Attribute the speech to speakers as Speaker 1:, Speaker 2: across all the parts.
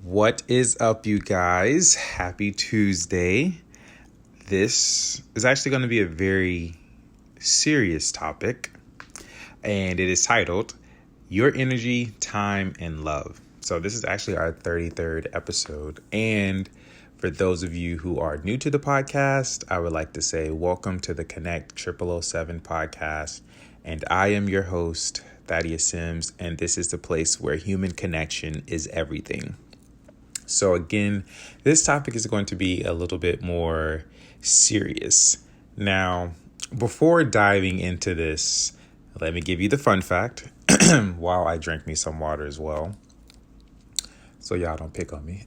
Speaker 1: What is up, you guys? Happy Tuesday. This is actually going to be a very serious topic, and it is titled Your Energy, Time, and Love. So this is actually our 33rd episode, and for those of you who are new to the podcast, I would like to say welcome to the Connect 0007 podcast, and I am your host, Thaddeus Sims, and this is the place where human connection is everything. So again, this topic is going to be a little bit more serious. Now, before diving into this, let me give you the fun fact while I drink me some water as well, so y'all don't pick on me.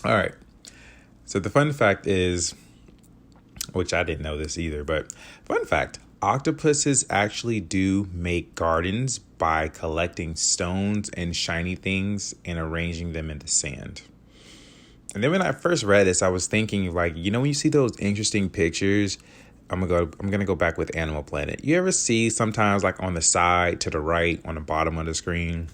Speaker 1: All right. So the fun fact is, which I didn't know this either, but fun fact, octopuses actually do make gardens by collecting stones and shiny things and arranging them in the sand. And then when I first read this, I was thinking, like, you know, when you see those interesting pictures, I'm gonna go back with Animal Planet. You ever see sometimes, like, on the side to the right, on the bottom of the screen,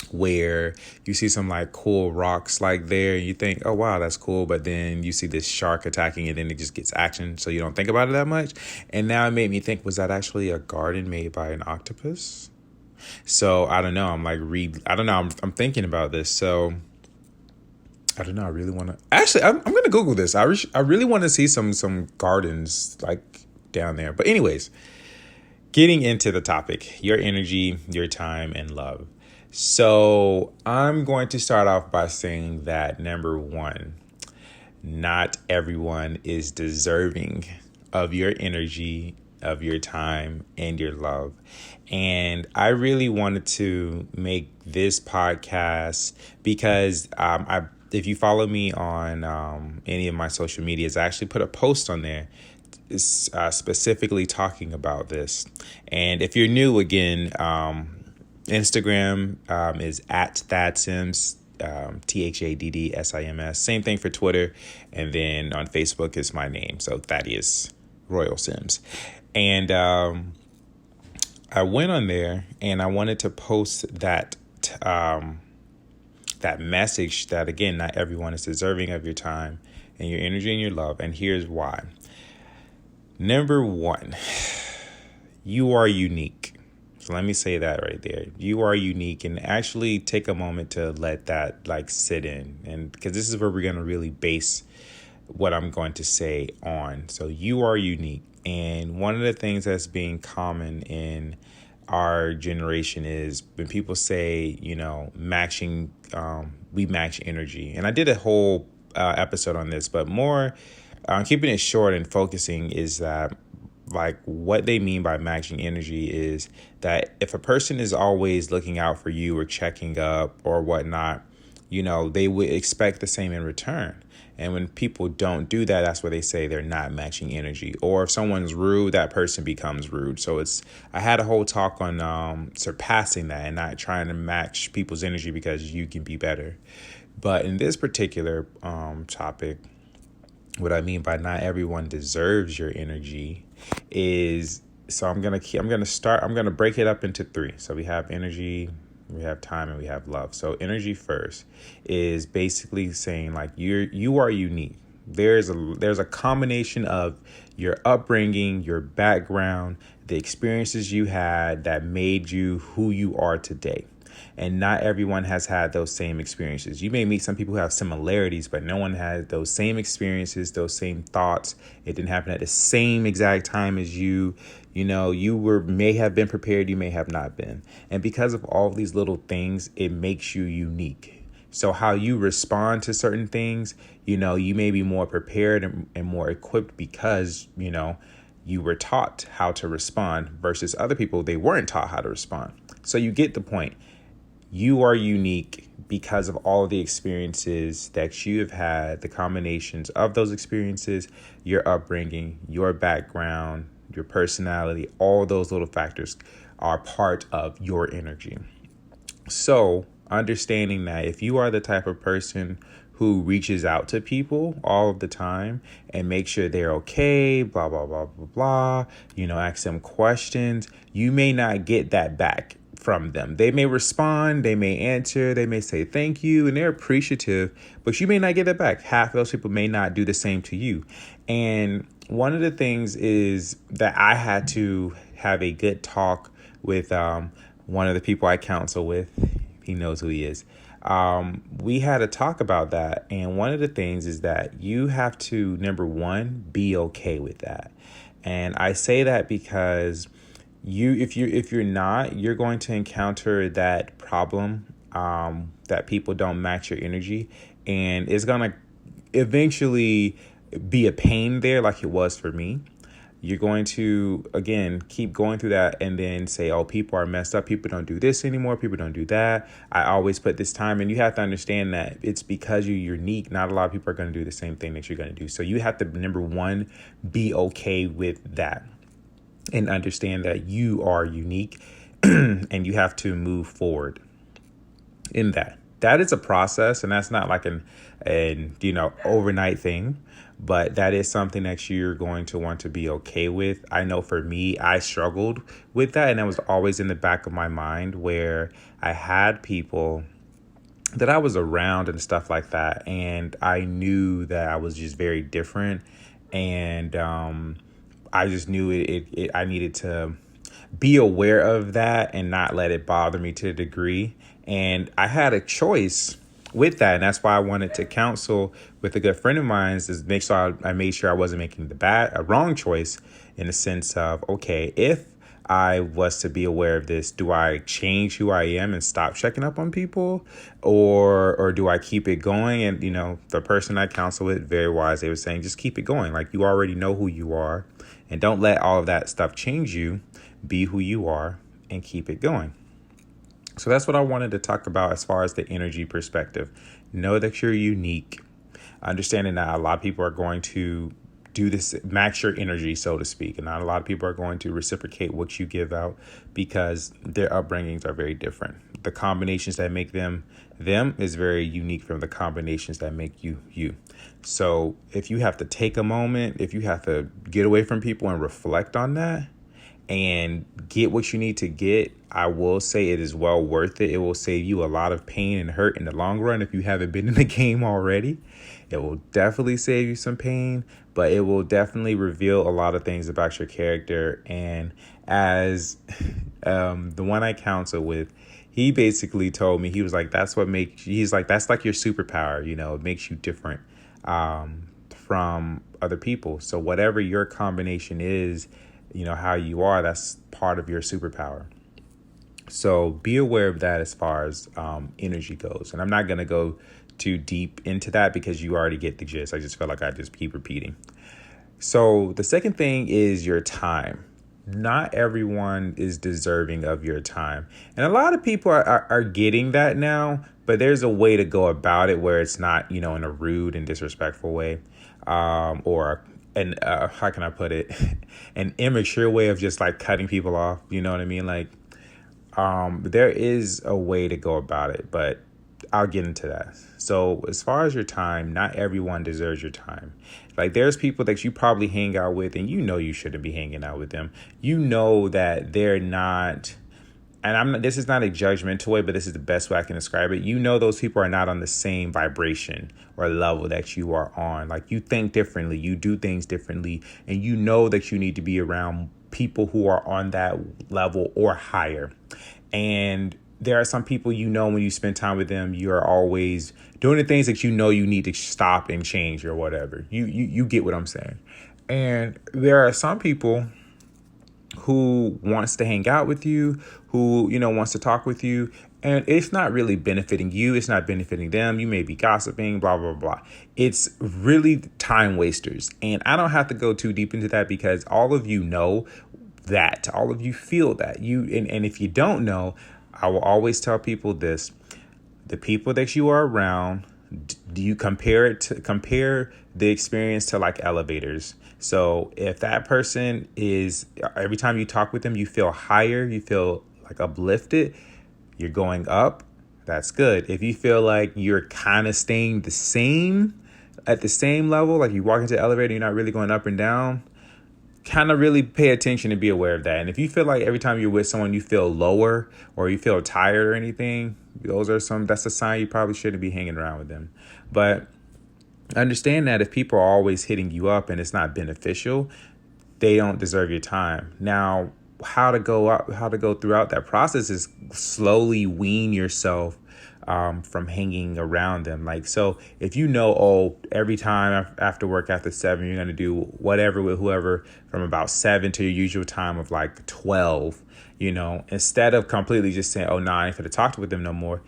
Speaker 1: where you see some like cool rocks like there, you think, oh wow, that's cool, but then you see this shark attacking it and it just gets action, so you don't think about it that much. And now it made me think, was that actually a garden made by an octopus? So I don't know, I'm thinking about this. So I don't know, I really want to actually, I'm gonna Google this. I really want to see some gardens like down there. But anyways, getting into the topic, your energy, your time, and love. So I'm going to start off by saying that, number one, not everyone is deserving of your energy, of your time, and your love. And I really wanted to make this podcast because if you follow me on any of my social medias, I actually put a post on there specifically talking about this. And if you're new, again, Instagram is at ThadSims, ThaddSims. Same thing for Twitter. And then on Facebook is my name, so Thaddeus Royal Sims. And I went on there and I wanted to post that that message that, again, not everyone is deserving of your time and your energy and your love. And here's why. Number one, you are unique. So let me say that right there. You are unique, and actually take a moment to let that like sit in, and because this is where we're going to really base what I'm going to say on. So you are unique. And one of the things that's being common in our generation is when people say, you know, matching, we match energy. And I did a whole episode on this, but more keeping it short and focusing is that, like, what they mean by matching energy is that if a person is always looking out for you or checking up or whatnot, you know, they would expect the same in return. And when people don't do that, that's where they say they're not matching energy. Or if someone's rude, that person becomes rude. So I had a whole talk on surpassing that and not trying to match people's energy because you can be better. But in this particular topic, what I mean by not everyone deserves your energy is, so I'm going to break it up into three. So we have energy, we have time, and we have love. So energy first is basically saying, like, you are unique. There's a combination of your upbringing, your background, the experiences you had that made you who you are today. And not everyone has had those same experiences. You may meet some people who have similarities, but no one had those same experiences, those same thoughts. It didn't happen at the same exact time as you. You know, may have been prepared, you may have not been. And because of all of these little things, it makes you unique. So how you respond to certain things, you know, you may be more prepared and more equipped because, you know, you were taught how to respond versus other people, they weren't taught how to respond. So you get the point. You are unique because of all of the experiences that you have had, the combinations of those experiences, your upbringing, your background, your personality, all those little factors are part of your energy. So understanding that if you are the type of person who reaches out to people all of the time and make sure they're okay, blah, blah, blah, blah, blah, you know, ask them questions, you may not get that back from them. They may respond, they may answer, they may say thank you, and they're appreciative, but you may not get it back. Half of those people may not do the same to you. And one of the things is that I had to have a good talk with one of the people I counsel with. He knows who he is. We had a talk about that. And one of the things is that you have to, number one, be okay with that. And I say that because if you're not, you're going to encounter that problem, that people don't match your energy, and it's going to eventually be a pain there, like it was for me. You're going to, again, keep going through that and then say, oh, people are messed up. People don't do this anymore. People don't do that. I always put this time. And you have to understand that it's because you're unique. Not a lot of people are going to do the same thing that you're going to do. So you have to, number one, be okay with that and understand that you are unique and you have to move forward in that. That is a process, and that's not like an overnight thing. But that is something that you're going to want to be okay with. I know for me, I struggled with that. And that was always in the back of my mind, where I had people that I was around and stuff like that. And I knew that I was just very different. And I just knew I needed to be aware of that and not let it bother me to a degree. And I had a choice with that. And that's why I wanted to counsel with a good friend of mine, is make sure I made sure I wasn't making a wrong choice, in the sense of, okay, if I was to be aware of this, do I change who I am and stop checking up on people, or do I keep it going? And, the person I counsel with, very wise, they were saying, just keep it going. Like, you already know who you are, and don't let all of that stuff change you. Be who you are and keep it going. So that's what I wanted to talk about as far as the energy perspective. Know that you're unique. Understanding that a lot of people are going to do this, match your energy, so to speak. And not a lot of people are going to reciprocate what you give out, because their upbringings are very different. The combinations that make them is very unique from the combinations that make you. So if you have to take a moment, if you have to get away from people and reflect on that, and get what you need to get, I will say it is well worth it. It will save you a lot of pain and hurt in the long run. If you haven't been in the game already, it will definitely save you some pain, but it will definitely reveal a lot of things about your character. And as the one I counsel with, he basically told me, he was like, that's like your superpower, it makes you different from other people. So whatever your combination is, how you are, that's part of your superpower. So be aware of that as far as energy goes. And I'm not going to go too deep into that because you already get the gist. I just feel like I just keep repeating. So the second thing is your time. Not everyone is deserving of your time. And a lot of people are getting that now, but there's a way to go about it where it's not, in a rude and disrespectful way, or how can I put it? An immature way of just like cutting people off. You know what I mean? Like, there is a way to go about it, but I'll get into that. So as far as your time, not everyone deserves your time. Like, there's people that you probably hang out with and you shouldn't be hanging out with them. That they're not, and this is not a judgmental way, but this is the best way I can describe it. Those people are not on the same vibration or level that you are on. Like, you think differently, you do things differently, and that you need to be around people who are on that level or higher. And there are some people, when you spend time with them, you're always doing the things that you need to stop and change or whatever. You get what I'm saying. And there are some people who wants to hang out with you, who, wants to talk with you, and it's not really benefiting you. It's not benefiting them. You may be gossiping, blah, blah, blah. It's really time wasters. And I don't have to go too deep into that because all of you know that. All of you feel that. And if you don't know, I will always tell people this: the people that you are around, do you compare the experience to like elevators? So if that person is, every time you talk with them, you feel higher, you feel like uplifted, you're going up, that's good. If you feel like you're kind of staying at the same level, like you walk into the elevator, you're not really going up and down, kind of really pay attention and be aware of that. And if you feel like every time you're with someone you feel lower or you feel tired or anything, that's a sign you probably shouldn't be hanging around with them. But understand that if people are always hitting you up and it's not beneficial, they don't deserve your time. Now, how to go throughout that process is slowly wean yourself from hanging around them. Like, so if you know, every time after work after 7, you're going to do whatever with whoever from about 7 to your usual time of like 12, instead of completely just saying, oh, nah, I ain't going to talk with them no more,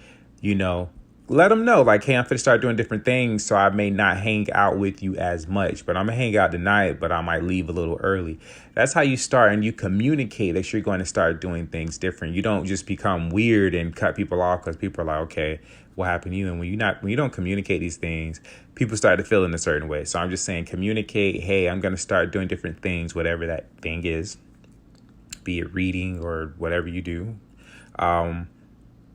Speaker 1: let them know, like, hey, I'm going to start doing different things, so I may not hang out with you as much, but I'm going to hang out tonight, but I might leave a little early. That's how you start, and you communicate that you're going to start doing things different. You don't just become weird and cut people off because people are like, okay, what happened to you? And when you don't communicate these things, people start to feel in a certain way. So I'm just saying, communicate, hey, I'm going to start doing different things, whatever that thing is, be it reading or whatever you do.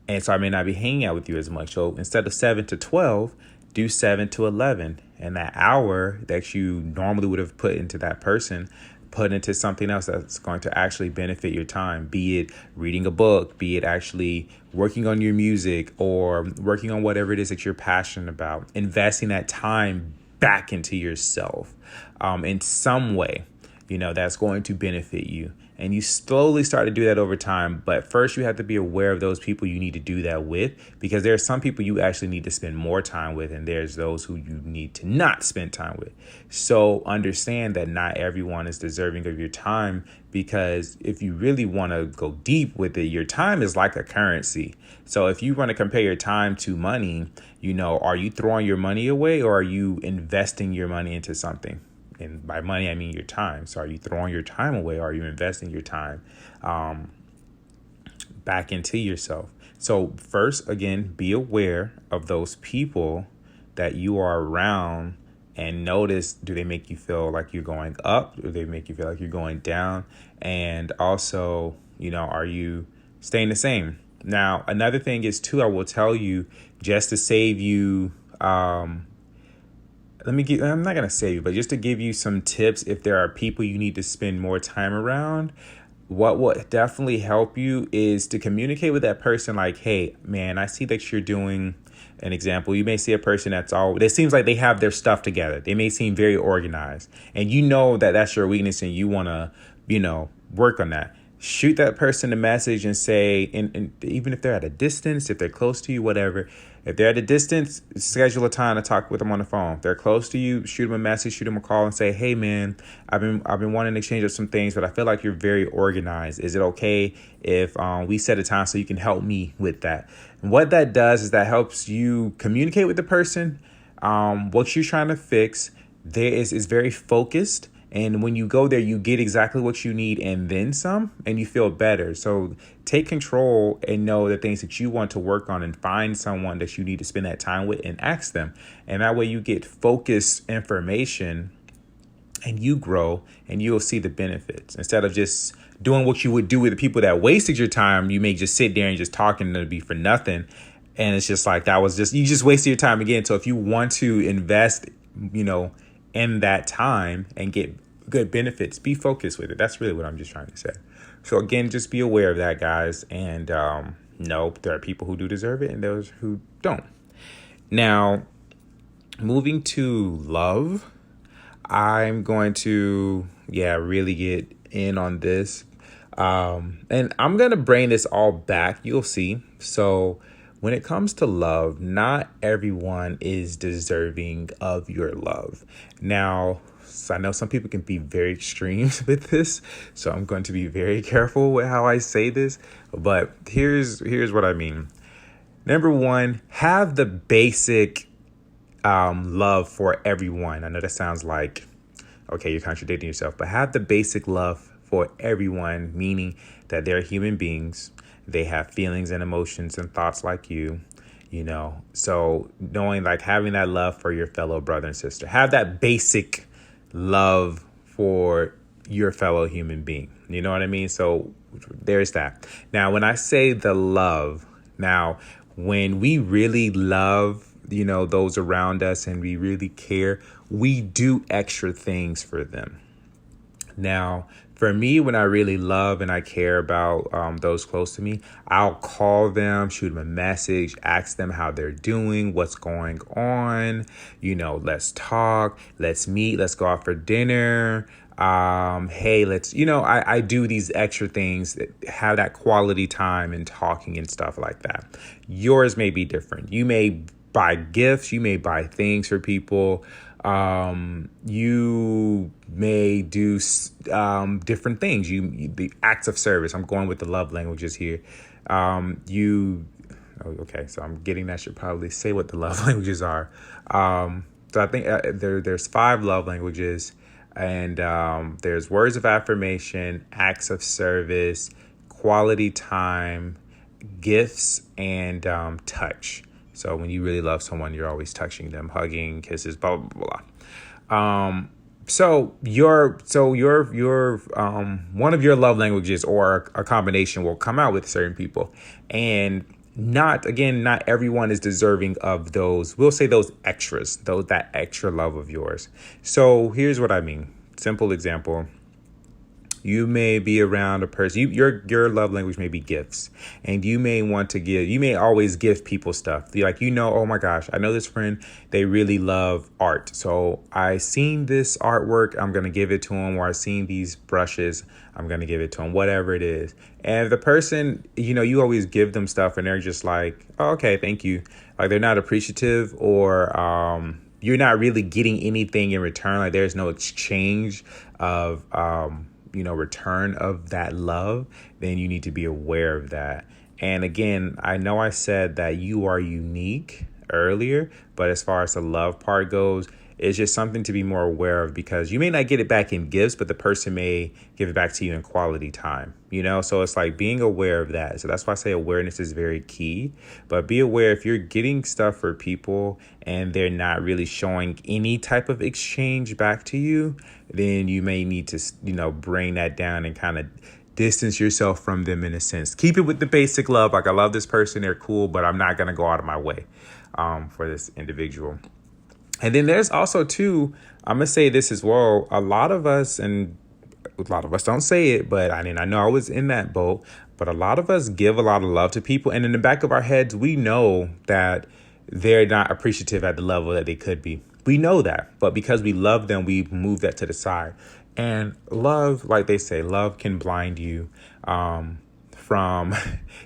Speaker 1: And so I may not be hanging out with you as much. So instead of 7 to 12, do 7 to 11. And that hour that you normally would have put into that person, put into something else that's going to actually benefit your time. Be it reading a book, be it actually working on your music or working on whatever it is that you're passionate about. Investing that time back into yourself in some way, that's going to benefit you. And you slowly start to do that over time. But first, you have to be aware of those people you need to do that with, because there are some people you actually need to spend more time with, and there's those who you need to not spend time with. So understand that not everyone is deserving of your time, because if you really want to go deep with it, your time is like a currency. So if you want to compare your time to money, are you throwing your money away or are you investing your money into something? And by money, I mean your time. So are you throwing your time away or are you investing your time back into yourself? So first, again, be aware of those people that you are around and notice, do they make you feel like you're going up? Or do they make you feel like you're going down? And also, are you staying the same? Now, another thing is too, I will tell you, just to save you, I'm not going to save you, but just to give you some tips, if there are people you need to spend more time around, what will definitely help you is to communicate with that person like, hey, man, I see that you're doing an example. You may see a person it seems like they have their stuff together. They may seem very organized, and that's your weakness and you want to, work on that. Shoot that person a message and say, and even if they're at a distance, if they're close to you, whatever, if they're at a distance, schedule a time to talk with them on the phone. If they're close to you, shoot them a message, shoot them a call and say, hey, man, I've been wanting to exchange some things, but I feel like you're very organized. Is it okay if we set a time so you can help me with that? And what that does is that helps you communicate with the person. What you're trying to fix there is very focused. And when you go there, you get exactly what you need and then some, and you feel better. So take control and know the things that you want to work on and find someone that you need to spend that time with and ask them. And that way you get focused information and you grow and you'll see the benefits. Instead of just doing what you would do with the people that wasted your time, you may just sit there and just talk and it'll be for nothing. And it's just like, you just wasted your time again. So if you want to invest, in that time and get good benefits, be focused with it. That's really what I'm just trying to say. So again, just be aware of that, guys. And no, there are people who do deserve it and those who don't. Now, moving to love, I'm going to, really get in on this. And I'm going to bring this all back. You'll see. So when it comes to love, not everyone is deserving of your love. Now, I know some people can be very extreme with this, so I'm going to be very careful with how I say this. But here's what I mean. Number one, have the basic love for everyone. I know that sounds like, okay, you're contradicting yourself, but have the basic love for everyone, meaning that they're human beings. They have feelings and emotions and thoughts like you, so knowing, like, having that love for your fellow brother and sister, have that basic love for your fellow human being. You know what I mean? So there's that. Now, when I say the love, when we really love, those around us and we really care, we do extra things for them. Now, for me, when I really love and I care about those close to me, I'll call them, shoot them a message, ask them how they're doing, what's going on. Let's talk, let's meet, let's go out for dinner. Hey, I do these extra things that have that quality time and talking and stuff like that. Yours may be different. You may buy gifts, you may buy things for people. You may do different things. The acts of service. I'm going with the love languages here. Okay, so I'm getting that. Should probably say what the love languages are. So I think there's 5 love languages, and there's words of affirmation, acts of service, quality time, gifts, and touch. So when you really love someone, you're always touching them, hugging, kisses, blah, blah, blah, blah. So your one of your love languages or a combination will come out with certain people, and not everyone is deserving of those. We'll say those extras, that extra love of yours. So here's what I mean. Simple example. You may be around a person, your love language may be gifts, and you may always give people stuff. Oh my gosh, I know this friend, they really love art. So I seen this artwork, I'm going to give it to them, or I seen these brushes, I'm going to give it to them, whatever it is. And the person, you always give them stuff and they're just like, oh, okay, thank you. Like they're not appreciative, or, you're not really getting anything in return. Like there's no exchange of, return of that love, then you need to be aware of that. And again, I know I said that you are unique earlier, but as far as the love part goes, it's just something to be more aware of, because you may not get it back in gifts, but the person may give it back to you in quality time, so it's like being aware of that. So that's why I say awareness is very key. But be aware, if you're getting stuff for people and they're not really showing any type of exchange back to you, then you may need to, bring that down and kind of distance yourself from them in a sense. Keep it with the basic love. Like, I love this person, they're cool, but I'm not going to go out of my way for this individual. And then there's also too, I'm going to say this as well. A lot of us don't say it, but I know I was in that boat, but a lot of us give a lot of love to people. And in the back of our heads, we know that they're not appreciative at the level that they could be. We know that, but because we love them, we move that to the side. And love, like they say, love can blind you from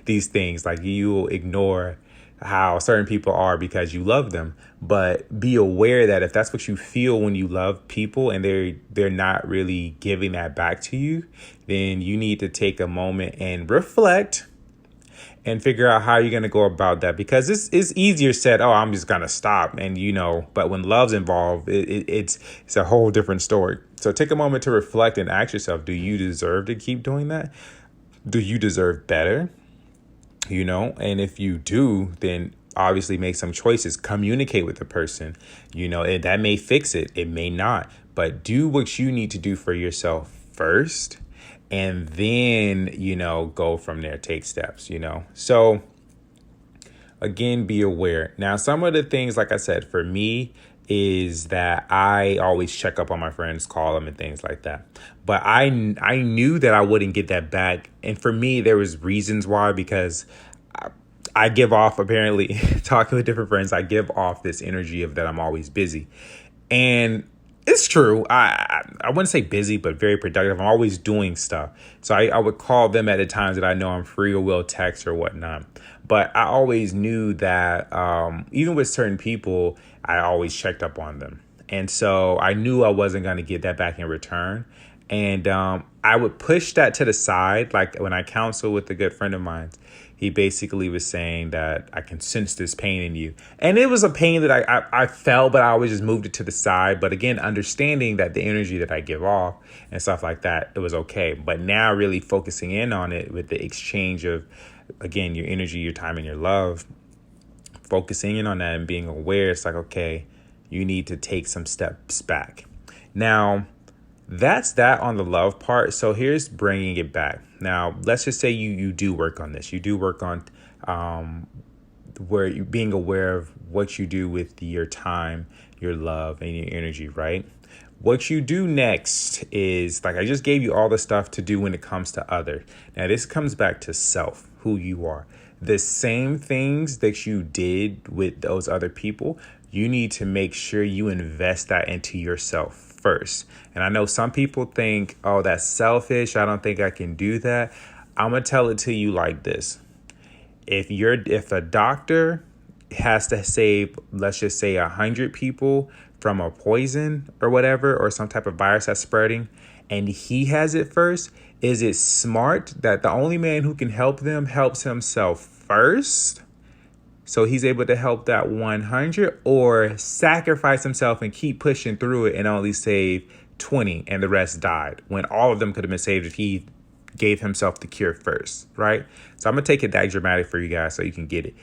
Speaker 1: these things. Like, you will ignore how certain people are because you love them. But be aware that if that's what you feel when you love people and they're not really giving that back to you, then you need to take a moment and reflect and figure out how you're going to go about that, because it's easier said, oh, I'm just going to stop. And, but when love's involved, it's a whole different story. So take a moment to reflect and ask yourself, do you deserve to keep doing that? Do you deserve better? And if you do, then obviously make some choices, communicate with the person, and that may fix it. It may not, but do what you need to do for yourself first. And then, go from there, take steps, So again, be aware. Now, some of the things, like I said, for me is that I always check up on my friends, call them and things like that. But I knew that I wouldn't get that back. And for me, there was reasons why, because I give off, apparently, talking with different friends, I give off this energy of that I'm always busy. And it's true. I wouldn't say busy, but very productive. I'm always doing stuff. So I would call them at the times that I know I'm free, or will text or whatnot. But I always knew that even with certain people, I always checked up on them. And so I knew I wasn't going to get that back in return. And I would push that to the side. Like when I counsel with a good friend of mine, he basically was saying that I can sense this pain in you. And it was a pain that I felt, but I always just moved it to the side. But again, understanding that the energy that I give off and stuff like that, it was okay. But now really focusing in on it with the exchange of, again, your energy, your time, and your love, focusing in on that and being aware, it's like, okay, you need to take some steps back. Now, that's that on the love part. So here's bringing it back. Now, let's just say you do work on this. You do work on where you being aware of what you do with your time, your love, and your energy, right? What you do next is, like I just gave you all the stuff to do when it comes to other. Now this comes back to self, who you are. The same things that you did with those other people, you need to make sure you invest that into yourself first. And I know some people think, oh, that's selfish, I don't think I can do that. I'm gonna tell it to you like this. If a doctor has to save, let's just say 100 people from a poison or whatever, or some type of virus that's spreading, and he has it first, is it smart that the only man who can help them helps himself first, so he's able to help that 100, or sacrifice himself and keep pushing through it and only save 20 and the rest died, when all of them could have been saved if he gave himself the cure first, right? So I'm gonna take it that dramatic for you guys so you can get it.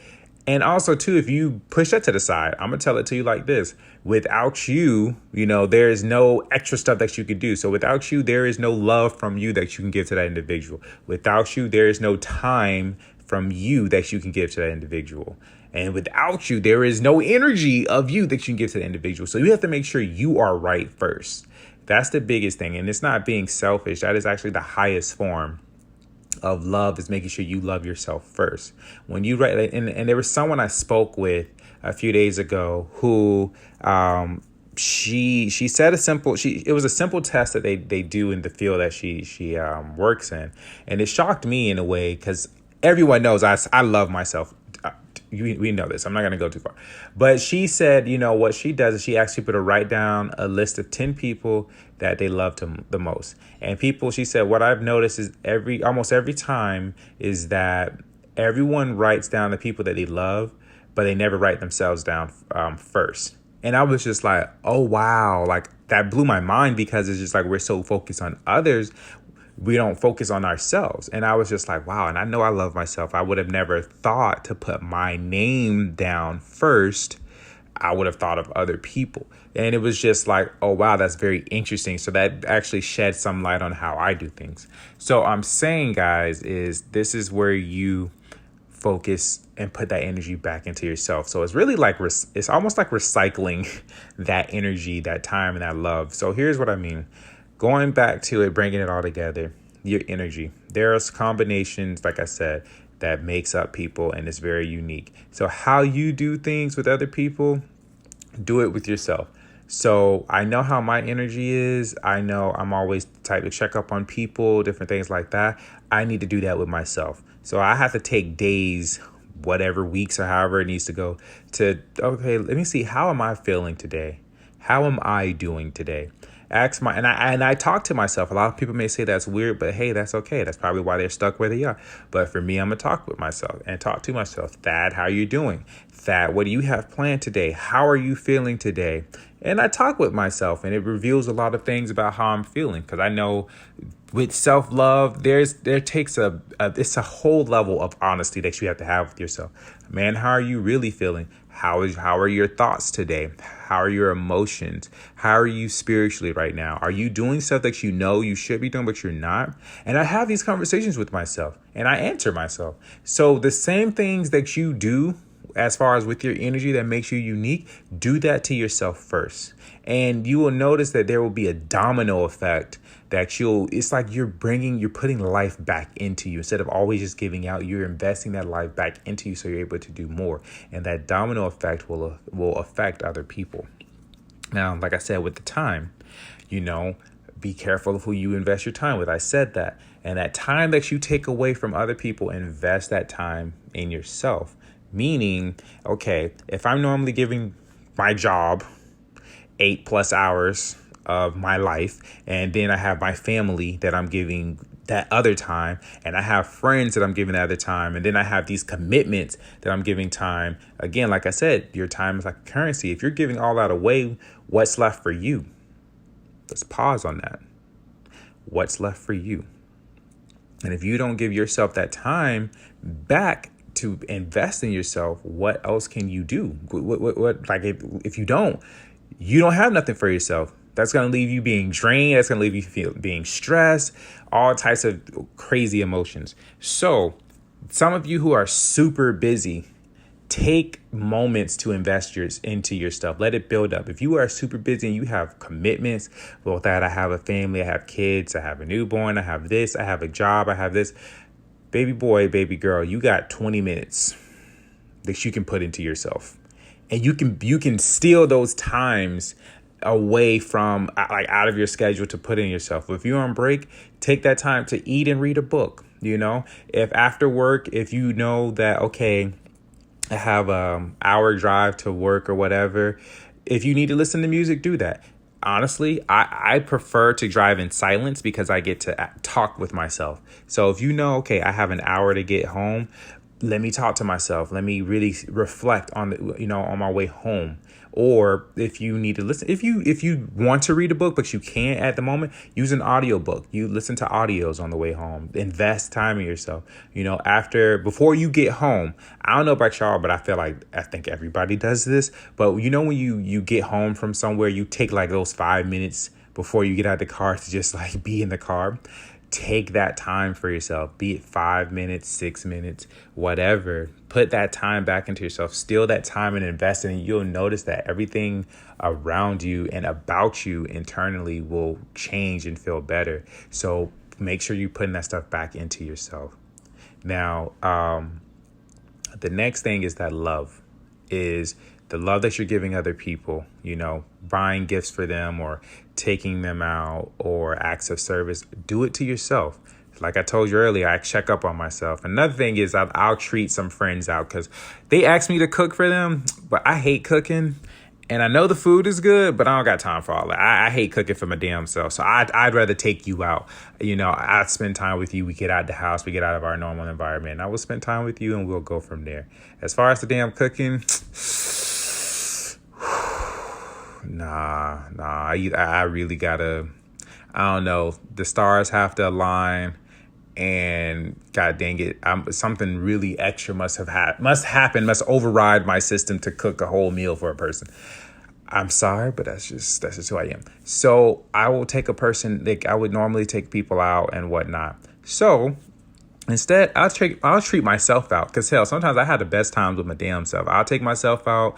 Speaker 1: And also, too, if you push that to the side, I'm going to tell it to you like this. Without you, there is no extra stuff that you could do. So without you, there is no love from you that you can give to that individual. Without you, there is no time from you that you can give to that individual. And without you, there is no energy of you that you can give to the individual. So you have to make sure you are right first. That's the biggest thing. And it's not being selfish. That is actually the highest form of love, is making sure you love yourself first. When you write, and there was someone I spoke with a few days ago who she said it was a simple test that they do in the field that she works in, and it shocked me in a way, because everyone knows I love myself. We know this. I'm not going to go too far. But she said, what she does is she asks people to write down a list of 10 people that they love the most. And people, she said, what I've noticed is almost every time is that everyone writes down the people that they love, but they never write themselves down first. And I was just like, oh, wow. Like, that blew my mind, because it's just like we're so focused on others, we don't focus on ourselves. And I was just like, wow. And I know I love myself. I would have never thought to put my name down first. I would have thought of other people. And it was just like, oh, wow, that's very interesting. So that actually shed some light on how I do things. So I'm saying, guys, this is where you focus and put that energy back into yourself. So it's really like, it's almost like recycling that energy, that time, and that love. So here's what I mean. Going back to it, bringing it all together, your energy. There's combinations, like I said, that makes up people, and it's very unique. So how you do things with other people, do it with yourself. So I know how my energy is. I know I'm always the type to check up on people, different things like that. I need to do that with myself. So I have to take days, whatever, weeks, or however it needs to go, to, okay, let me see, how am I feeling today? How am I doing today? I talk to myself. A lot of people may say that's weird, but hey, that's okay. That's probably why they're stuck where they are. But for me, I'm gonna talk with myself and talk to myself. Thad, how are you doing? Thad, what do you have planned today? How are you feeling today? And I talk with myself, and it reveals a lot of things about how I'm feeling, because I know with self-love, it's a whole level of honesty that you have to have with yourself. Man, how are you really feeling? How are your thoughts today? How are your emotions? How are you spiritually right now? Are you doing stuff that you know you should be doing, but you're not? And I have these conversations with myself, and I answer myself. So the same things that you do as far as with your energy that makes you unique, do that to yourself first. And you will notice that there will be a domino effect that it's like you're putting life back into you. Instead of always just giving out, you're investing that life back into you, so you're able to do more. And that domino effect will affect other people. Now, like I said, with the time, be careful of who you invest your time with. I said that. And that time that you take away from other people, invest that time in yourself. Meaning, okay, if I'm normally giving my job 8+ hours of my life, and then I have my family that I'm giving that other time, and I have friends that I'm giving that other time, and then I have these commitments that I'm giving time. Again, like I said, your time is like a currency. If you're giving all that away, what's left for you? Let's pause on that. What's left for you? And if you don't give yourself that time back to invest in yourself, what else can you do? What like if you don't have nothing for yourself. That's going to leave you being drained. That's going to leave you being stressed, all types of crazy emotions. So some of you who are super busy, take moments to invest into your stuff. Let it build up. If you are super busy and you have commitments, well, that I have a family, I have kids, I have a newborn, I have this, I have a job, I have this. Baby boy, baby girl, you got 20 minutes that you can put into yourself. And you can steal those times away from, like, out of your schedule to put in yourself. If you're on break, take that time to eat and read a book. If after work, if you know that, okay, I have an hour drive to work or whatever, if you need to listen to music, do that. Honestly, I prefer to drive in silence because I get to talk with myself. So if okay, I have an hour to get home, let me talk to myself. Let me really reflect on on my way home. Or if you need to listen, if you want to read a book, but you can't at the moment, use an audiobook. You listen to audios on the way home. Invest time in yourself. Before you get home, I don't know about y'all, but I think everybody does this. But when you get home from somewhere, you take like those 5 minutes before you get out of the car to just like be in the car. Take that time for yourself, be it 5 minutes, 6 minutes, whatever. Put that time back into yourself. Steal that time and invest in it. You'll notice that everything around you and about you internally will change and feel better. So make sure you're putting that stuff back into yourself. Now, the next thing is that love is the love that you're giving other people, buying gifts for them or taking them out or acts of service. Do it to yourself. Like I told you earlier, I check up on myself. Another thing is I'll treat some friends out because they ask me to cook for them, but I hate cooking. And I know the food is good, but I don't got time for all that. I hate cooking for my damn self. So I'd rather take you out. I'd spend time with you. We get out of the house. We get out of our normal environment. And I will spend time with you and we'll go from there. As far as the damn cooking, Nah. I really gotta, I don't know. The stars have to align, and God dang it, something really extra must override my system to cook a whole meal for a person. I'm sorry, but that's just who I am. So I will take a person, like I would normally take people out and whatnot. So instead, I'll treat myself out, because hell, sometimes I have the best times with my damn self. I'll take myself out.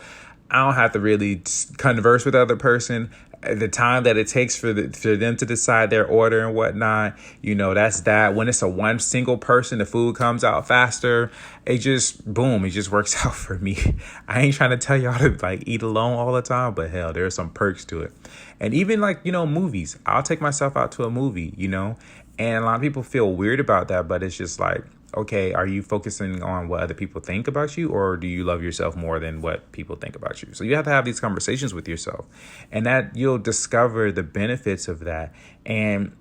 Speaker 1: I don't have to really converse with the other person. The time that it takes for them to decide their order and whatnot, that's that. When it's a one single person, the food comes out faster. It just works out for me. I ain't trying to tell y'all to like eat alone all the time, but hell, there are some perks to it. And even like, movies, I'll take myself out to a movie, and a lot of people feel weird about that, but it's just like, okay, are you focusing on what other people think about you, or do you love yourself more than what people think about you? So you have to have these conversations with yourself, and that you'll discover the benefits of that. And,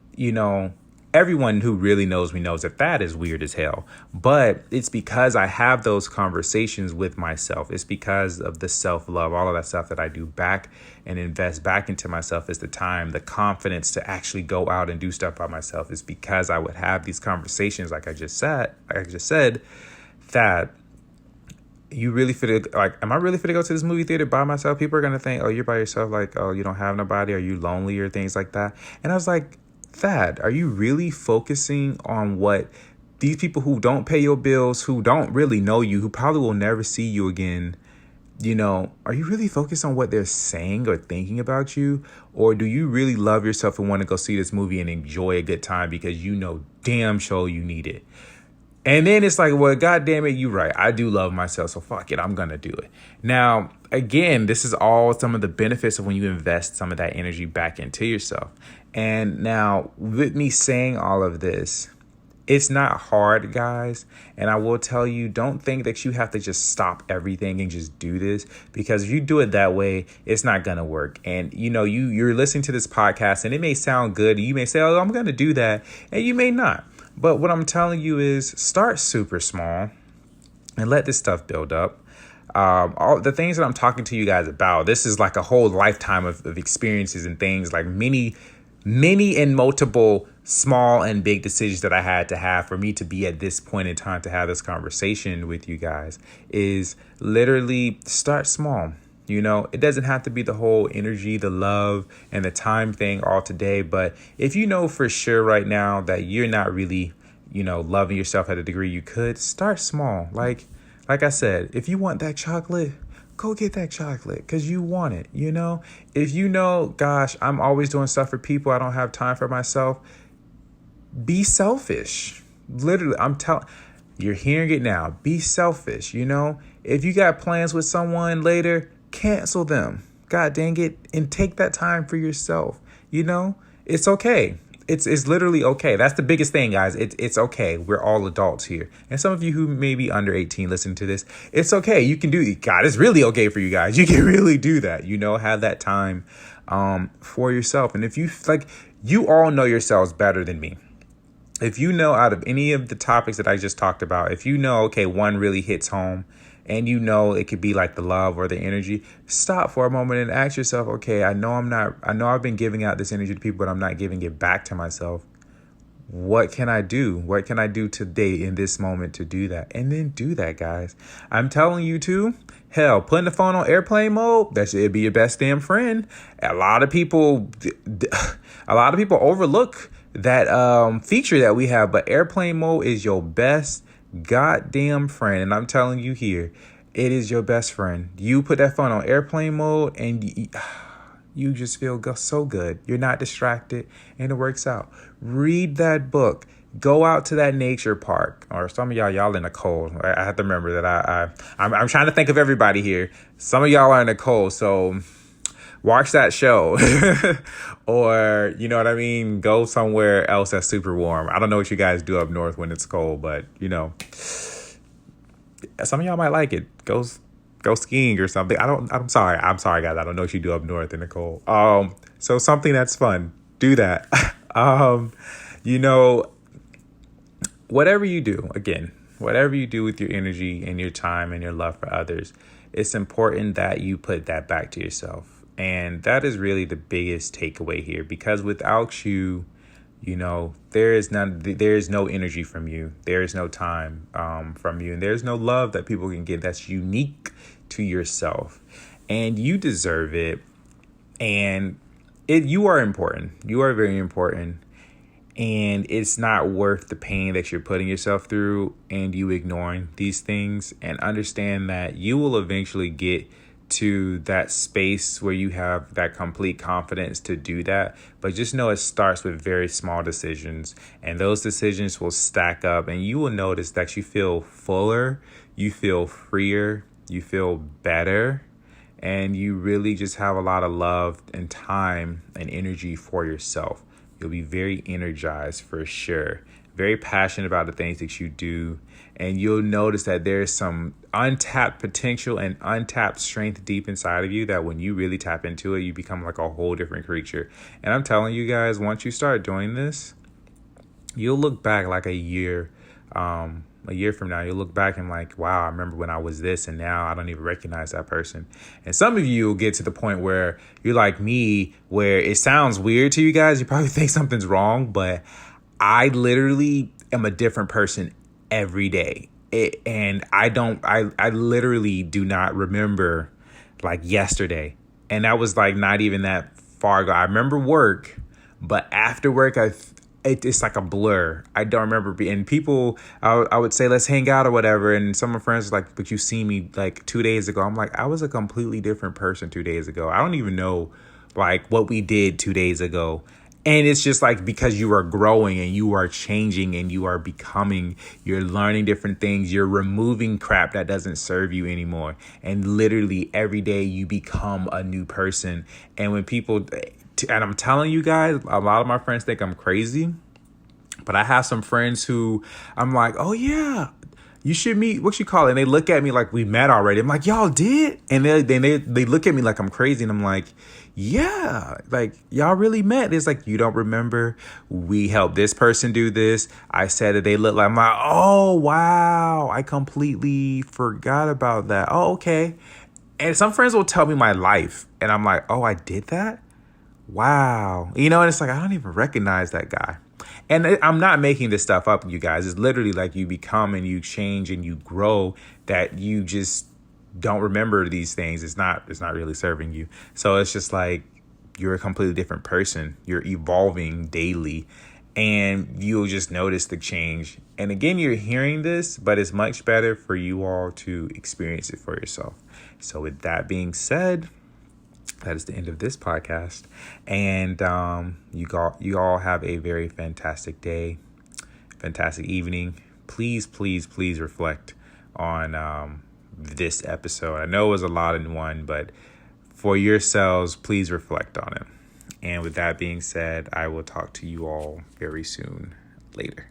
Speaker 1: everyone who really knows me knows that is weird as hell, but it's because I have those conversations with myself. It's because of the self-love, all of that stuff that I do back and invest back into myself is the time, the confidence to actually go out and do stuff by myself is because I would have these conversations. Like I just said, that you really fit like, am I really fit to go to this movie theater by myself? People are going to think, oh, you're by yourself. Like, oh, you don't have nobody. Are you lonely or things like that? And I was like, Thad, are you really focusing on what these people who don't pay your bills, who don't really know you, who probably will never see you again, are you really focused on what they're saying or thinking about you? Or do you really love yourself and want to go see this movie and enjoy a good time because damn sure you need it? And then it's like, well, God damn it, you're right. I do love myself, so fuck it, I'm going to do it. Now, again, this is all some of the benefits of when you invest some of that energy back into yourself. And now, with me saying all of this, it's not hard, guys. And I will tell you, don't think that you have to just stop everything and just do this, because if you do it that way, it's not going to work. And, you're listening to this podcast and it may sound good. You may say, oh, I'm going to do that. And you may not. But what I'm telling you is start super small and let this stuff build up. All the things that I'm talking to you guys about, this is like a whole lifetime of experiences and things, like many and multiple small and big decisions that I had to have for me to be at this point in time to have this conversation with you guys, is literally start small. It doesn't have to be the whole energy, the love and the time thing all today. But if you know for sure right now that you're not really, loving yourself at a degree you could, start small. Like Like I said, if you want that chocolate, go get that chocolate because you want it, you know? If you know, gosh, I'm always doing stuff for people, I don't have time for myself, be selfish. Literally, I'm telling you're hearing it now. Be selfish, you know? If you got plans with someone later, cancel them. God dang it. And take that time for yourself. You know? It's okay. It's literally okay. That's the biggest thing, guys. It's okay. We're all adults here. And some of you who may be under 18 listening to this, it's okay. You can do it. God, it's really okay for you guys. You can really do that. You know, have that time for yourself. And if you like, you all know yourselves better than me. If you know out of any of the topics that I just talked about, if you know, okay, one really hits home and you know it could be like the love or the energy, stop for a moment and ask yourself, okay, I know I've been giving out this energy to people, but I'm not giving it back to myself. What can I do? What can I do today in this moment to do that? And then do that, guys. I'm telling you to, hell, putting the phone on airplane mode, that should be your best damn friend. A lot of people overlook that feature that we have, but airplane mode is your best goddamn friend. And I'm telling you here, it is your best friend. You put that phone on airplane mode and you just feel so good. You're not distracted and it works out. Read that book. Go out to that nature park. Or some of y'all in the cold. I have to remember that I'm trying to think of everybody here. Some of y'all are in the cold, so watch that show. Or, you know what I mean? Go somewhere else that's super warm. I don't know what you guys do up north when it's cold, but, you know, some of y'all might like it. Go skiing or something. I'm sorry, guys. I don't know what you do up north in the cold. So something that's fun. Do that. You know, whatever you do with your energy and your time and your love for others, it's important that you put that back to yourself. And that is really the biggest takeaway here, because without you, you know, there is no energy from you. There is no time from you. And there's no love that people can get that's unique to yourself. And you deserve it. And you are important. You are very important. And it's not worth the pain that you're putting yourself through and you ignoring these things. And understand that you will eventually get to that space where you have that complete confidence to do that. But just know it starts with very small decisions, and those decisions will stack up, and you will notice that you feel fuller, you feel freer, you feel better, and you really just have a lot of love and time and energy for yourself. You'll be very energized for sure, very passionate about the things that you do. And you'll notice that there's some untapped potential and untapped strength deep inside of you that when you really tap into it, you become like a whole different creature. And I'm telling you guys, once you start doing this, you'll look back like a year from now, you'll look back and like, wow, I remember when I was this and now I don't even recognize that person. And some of you will get to the point where you're like me, where it sounds weird to you guys. You probably think something's wrong, but I literally am a different person every day. I literally do not remember like yesterday. And that was like not even that far ago. I remember work, but after work, it's like a blur. I don't remember being people. I would say, let's hang out or whatever. And some of my friends were like, but you see me like 2 days ago. I'm like, I was a completely different person 2 days ago. I don't even know like what we did 2 days ago. And it's just like, because you are growing and you are changing and you are becoming, you're learning different things. You're removing crap that doesn't serve you anymore. And literally every day you become a new person. And when people, and I'm telling you guys, a lot of my friends think I'm crazy, but I have some friends who I'm like, oh yeah, you should meet, what you call it? And they look at me like we met already. I'm like, y'all did? And they look at me like I'm crazy. And I'm like, yeah, like y'all really met. It's like, you don't remember? We helped this person do this. I said that they look like, I'm like, oh, wow. I completely forgot about that. Oh, okay. And some friends will tell me my life. And I'm like, oh, I did that? Wow. You know, and it's like, I don't even recognize that guy. And I'm not making this stuff up, you guys. It's literally like you become and you change and you grow, that you just don't remember these things. It's not really serving you. So it's just like you're a completely different person. You're evolving daily. and you'll just notice the change. And again, you're hearing this, but it's much better for you all to experience it for yourself. So with that being said, that is the end of this podcast. And you all have a very fantastic day, fantastic evening. Please, please, please reflect on this episode. I know it was a lot in one, but for yourselves, please reflect on it. And with that being said, I will talk to you all very soon. Later.